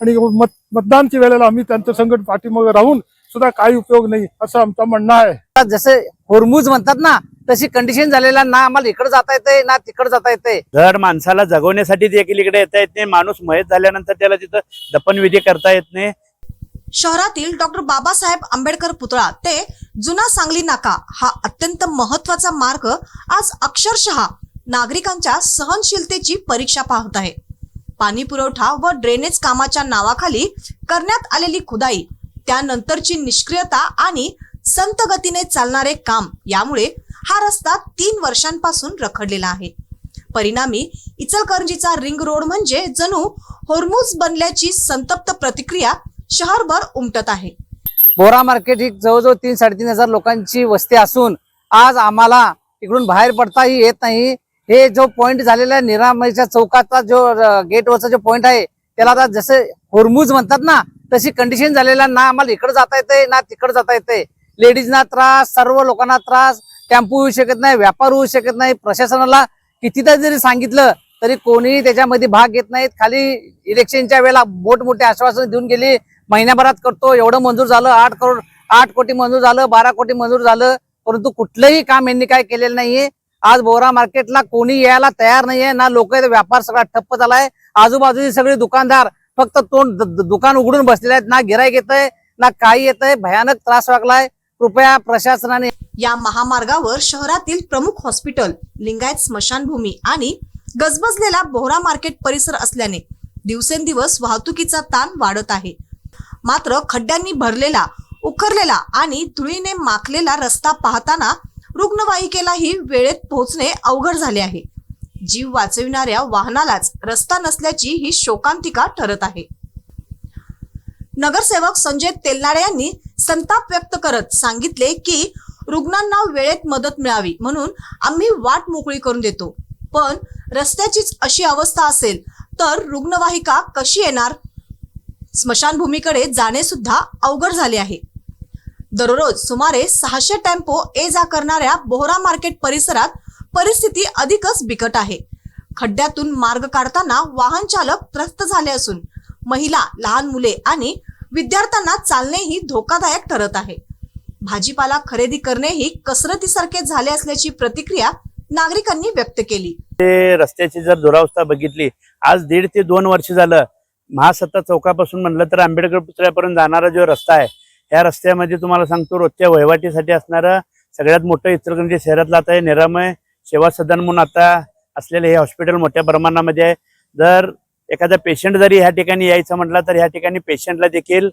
आणि मतदानच्या वेळेला आम्ही त्यांच्या संकट पाठीमागे राहून सुद्धा काही उपयोग नाही असं आमचं म्हणणं आहे। जसे होर्मुज म्हणतात ना तशी कंडिशन झालेला ना आम्हाला इकडे जाता येते ना तिकडे जाता येते। धड माणसाला जगवण्यासाठी देखील इकडे येता येत नाही, माणूस मयत झाल्यानंतर त्याला तिथं दफनविधी करता येत नाही। शहरातील डॉक्टर बाबासाहेब आंबेडकर पुतळा ते जुना सांगली नाका हा अत्यंत महत्त्वाचा मार्ग आज अक्षरशः नागरिकांच्या सहनशीलतेची परीक्षा पाहत आहे। पाणी पुरवठा व ड्रेनेज कामाच्या नावाखाली करण्यात आलेली खुदाई, त्यानंतरची निष्क्रियता आणि संत गतीने चालणारे काम यामुळे हा रस्ता 3 वर्षांपासून रखडलेला आहे। परिणामी इचलकरंजीचा रिंग रोड म्हणजे जणू होर्मुज बनल्याची संतप्त प्रतिक्रिया शहरभर उमटत आहे। बोरा मार्केट ही जवळजवळ 3-3.5 लोकांची वस्ती असून आज आम्हाला इकडून बाहेर पडताही येत नाही। हे जो पॉइंट झालेला आहे निरामयच्या चौकाचा जो गेटवरचा जो पॉइंट आहे त्याला आता जसे होर्मुज म्हणतात ना तशी कंडिशन झालेला ना आम्हाला इकडे जाता येते ना तिकडे जाता येते। लेडीजना त्रास, सर्व लोकांना त्रास, टेम्पो येऊ शकत नाही, व्यापार होऊ शकत नाही। प्रशासनाला कितीदा जरी सांगितलं तरी कोणीही त्याच्यामध्ये भाग घेत नाहीत। खाली इलेक्शनच्या वेळेला मोठमोठे आश्वासन देऊन गेली, महिन्याभरात करतो, एवढं मंजूर झालं, 8 कोटी मंजूर झालं, 12 कोटी मंजूर झालं, परंतु कुठलंही काम यांनी काय केलेलं नाहीये। आज बोरा मार्केटला कोणी यायला तयार नाहीये ना, लोक व्यापार सगळा ठप्प झालाय। आजूबाजूची सगळे दुकानदार फक्त तोंड दुकान उघडून बसलेले आहेत, ना गिराईक येतंय ना काही येतंय। भयानक त्रास वागलाय। कृपया प्रशासनाने या महामार्गावर शहरातील प्रमुख हॉस्पिटल, लिंगायत स्मशानभूमी आणि गजबजलेला बोहरा मार्केट परिसर असल्याने दिवसेंदिवस वाहतुकीचा ताण वाढत आहे। मात्र खड्ड्यांनी भरलेला, उखरलेला आणि धुळीने माखलेला रस्ता पाहताना रुग्णवाहिकेलाही वेळेत पोहोचणे अवघड झाले आहे। जीव वाचविणाऱ्या वाहनालाच रस्ता नसल्याची ही शोकांतिका ठरत आहे। नगरसेवक संजय तेलनाडे यांनी संताप व्यक्त करत सांगितले की रुग्णांना वेळेत मदत मिळावी म्हणून आम्ही वाट मोकळी करून देतो, पण रस्त्याचीच अशी अवस्था असेल तर रुग्णवाहिका कशी येणार? स्मशानभूमीकडे जाणे सुद्धा अवघड झाले आहे। दररोज सुमारे 600 टेम्पो ये जा करणाऱ्या बोहरा मार्केट परिसरात परिस्थिती अधिकच बिकट आहे। खड्ड्यातून मार्ग काढताना वाहन चालक त्रस्त झाले असून महिला, लहान मुले आणि विद्यार्थ्यांना चालणेही धोकादायक ठरत आहे। भाजीपाला खरेदी करणेही कसरतीसारखे झाले असल्याची प्रतिक्रिया नागरिकांनी व्यक्त केली। रस्त्याची जर दुरावस्था बघितली, आज 1.5 ते 2 वर्ष झालं महासत्ता चौकापासून म्हणलं तर आंबेडकर पुतळ्यापर्यंत जाणारा जो रस्ता आहे, या रस्त्यामध्ये तुम्हाला सांगतो रोजच्या वहिवाटीसाठी असणारा सगळ्यात मोठं इचलकरंजी शहरातलं आता हे निरामय सेवा सदन म्हणून आता असलेलं हे हॉस्पिटल मोठ्या प्रमाणामध्ये आहे। जर एखादा पेशंट जरी ह्या ठिकाणी यायचं म्हटलं तर ह्या ठिकाणी पेशंटला देखील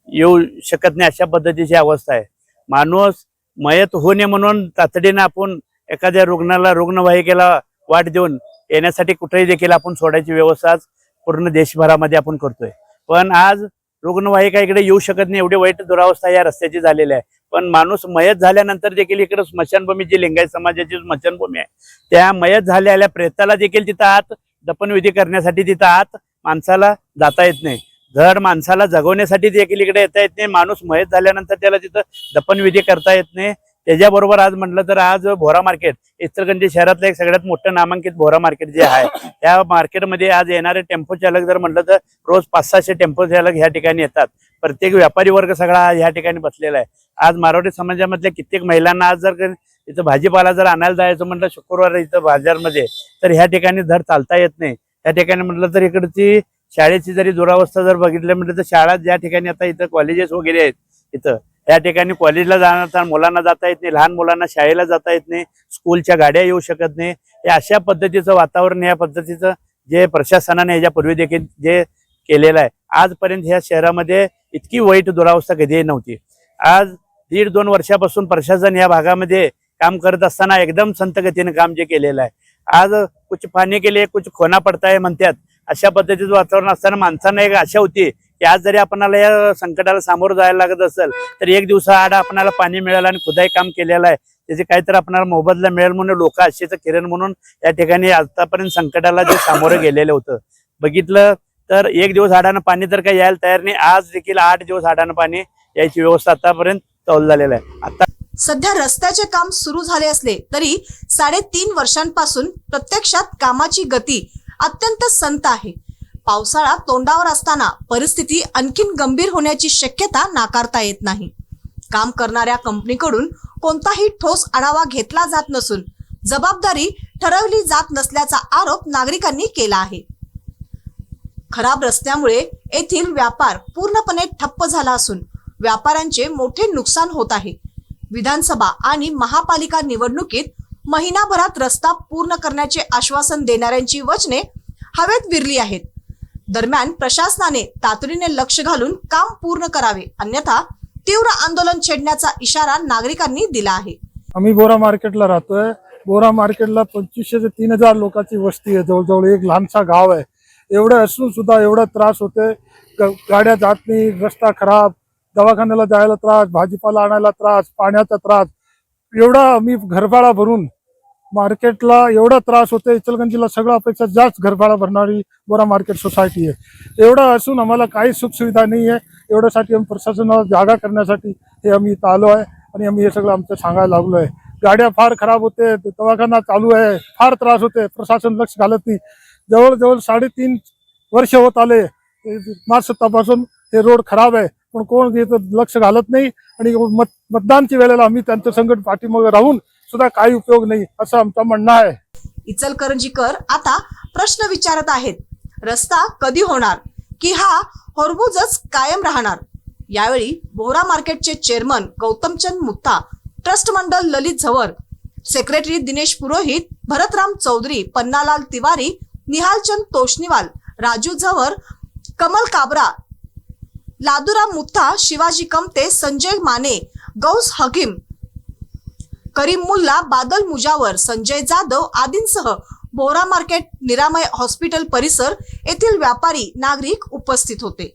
येऊ शकत नाही, अशा पद्धतीची अवस्था आहे। माणूस मयत होऊ नये म्हणून तातडीने आपण एखाद्या रुग्णाला रुग्णवाहिकेला वाट देऊन येण्यासाठी कुठेही देखील आपण सोडायची व्यवस्था आज पूर्ण देशभरामध्ये आपण करतोय, पण आज रुग्णवाहिका इकडे येऊ शकत नाही, एवढी वाईट दुरावस्था या रस्त्याची झालेली आहे। पण माणूस मयत झाल्यानंतर देखील इकडे स्मशानभूमी जी लिंगायत समाजाची स्मशानभूमी आहे, त्या मयत झालेल्या प्रेताला देखील तिथं आत दफनविधी करण्यासाठी तिथं आत माणसाला जाता येत नाही। धड माणसाला जगवण्यासाठी देखील इकडे येता येत नाही, माणूस मयत झाल्यानंतर त्याला तिथं दफनविधी करता येत नाही। त्याच्याबरोबर आज म्हटलं तर आज बोरा मार्केट इचलकरंजी शहरातलं एक सगळ्यात मोठं नामांकित बोरा मार्केट जे आहे, त्या मार्केटमध्ये आज येणारे टेम्पो चालक जर म्हटलं तर रोज 500-600 टेम्पो चालक ह्या ठिकाणी येतात। प्रत्येक व्यापारी वर्ग सगळा ह्या ठिकाणी बसलेला आहे। आज मारवाडी समाजामधल्या कित्येक महिलांना आज जर इथं भाजीपाला जर आणायला जायचं म्हटलं शुक्रवार इथं बाजारमध्ये, तर ह्या ठिकाणी धड चालता येत नाही। त्या ठिकाणी म्हटलं तर इकडची शाळेची जरी दुरावस्था जर बघितलं म्हटलं तर शाळा ज्या ठिकाणी आता इथं कॉलेजेस वगैरे आहेत, इथं या ठिकाणी कॉलेजला जाणार मुलांना जाता येत नाही, लहान मुलांना शाळेला जाता येत नाही, स्कूलच्या गाड्या येऊ शकत नाही। हे अशा पद्धतीचं वातावरण, या पद्धतीचं जे प्रशासनाने याच्यापूर्वी देखील जे केलेलं आहे, आजपर्यंत ह्या शहरामध्ये इतकी वाईट दुरावस्था कधीही नव्हती। आज 1.5-2 वर्षापासून प्रशासन या भागामध्ये काम करत असताना एकदम संत गतीने काम जे केलेलं आहे, आज कुछ पाणी के लिए कुछ खोना पडता है म्हणतात, अशा पद्धतीचं वातावरण असताना माणसांना एक आशा होती की आज जरी आपल्याला या संकटाला सामोरं जायला लागत असेल तर एक दिवसाआड आपल्याला पाणी मिळालं आणि खुदाई काम केलेलं आहे, त्याचे काहीतरी आपल्याला मोबदला मिळेल म्हणून लोक आशेचं किरण म्हणून या ठिकाणी आतापर्यंत संकटाला जे सामोरं गेलेलं होतं, बघितलं तर एक दिवस आडानं पाणी तर काही यायला तयार नाही। आज देखील 8 दिवस आडानं पाणी यायची व्यवस्था आतापर्यंत चालू झालेलं आहे। आता सध्या रस्त्याचे काम सुरू झाले असले तरी 3.5 वर्षांपासून प्रत्यक्षात कामाची गती अत्यंत संत आहे। पावसाळा तोंडावर असताना परिस्थिती आणखीन गंभीर होण्याची शक्यता नाकारता येत नाही. काम करणाऱ्या कंपनीकडून कोणताही ठोस आढावा घेतला जात नसून जबाबदारी ठरवली जात नसल्याचा आरोप नागरिकांनी केला आहे. खराब रस्त्यामुळे येथील व्यापार पूर्णपणे ठप्प झाला असून व्यापाऱ्यांचे मोठे नुकसान होत आहे. विधानसभा आणि महापालिका निवडणुकीत महिनाभरात रस्ता पूर्ण करण्याचे आश्वासन देणाऱ्यांची वचने हवेत विरली आहेत. दरम्यान प्रशासनाने तातडीने लक्ष घालून काम पूर्ण करावे, अन्यथा तीव्र आंदोलन छेडण्याचा इशारा नागरिकांनी दिला आहे. आम्ही बोरा मार्केटला राहतोय. बोरा मार्केटला 2500 ते 3000 लोकांची वस्ती आहे. जवळजवळ एक लहानसा गाव आहे. एवढं असून सुद्धा एवढा त्रास होते. गाड्या जात नाही, रस्ता खराब, दवाखान्याला जायला त्रास, भाजीपाला आणायला त्रास, पाण्याचा त्रास. एवढा आम्ही घरभाडा भरून मार्केटला एवढा त्रास होते. इचलकरंजीला सगळ्यापेक्षा जास्त घरभाडा भरणारी बोरा मार्केट सोसायटी आहे. एवढं असून आम्हाला काही सुखसुविधा नाही आहे. एवढ्यासाठी आम्ही प्रशासनाला जागा करण्यासाठी हे आम्ही इथं आलो आहे आणि आम्ही हे सगळं आमचं सांगायला लागलो आहे. गाड्या फार खराब होते, दवाखाना चालू आहे, फार त्रास होते, प्रशासन लक्ष घालत नाही. जवळजवळ 3.5 वर्ष होत आले मार्च 7 पासून हे रोड खराब आहे, पण कोण इथं लक्ष घालत नाही. आणि मतदानच्या वेळेला आम्ही त्यांचं संकट पाठीमागे राहून सुद्धा काही उपयोग नाही असं आमचं म्हणणं आहे. इचलकरंजीकर आता प्रश्न विचारत आहेत, रस्ता कधी होणार की हा होरबुजच कायम राहणार? यावेळी बोरा मार्केटचे चेअरमन गौतमचंद मुत्ता, ट्रस्ट मंडल ललित झवर, सेक्रेटरी दिनेश पुरोहित, भरतराम चौधरी, पन्नालाल तिवारी, निहालचंद तोष्णीवाल, राजू झवर, कमल काबरा, लादुराम मुत्ता, शिवाजी कमते, संजय माने, गौस हकीम, करीम मुल्ला, बादल मुजावर, संजय जाधव आदींसह बोरा मार्केट, निरामय हॉस्पिटल परिसर येथील व्यापारी नागरिक उपस्थित होते.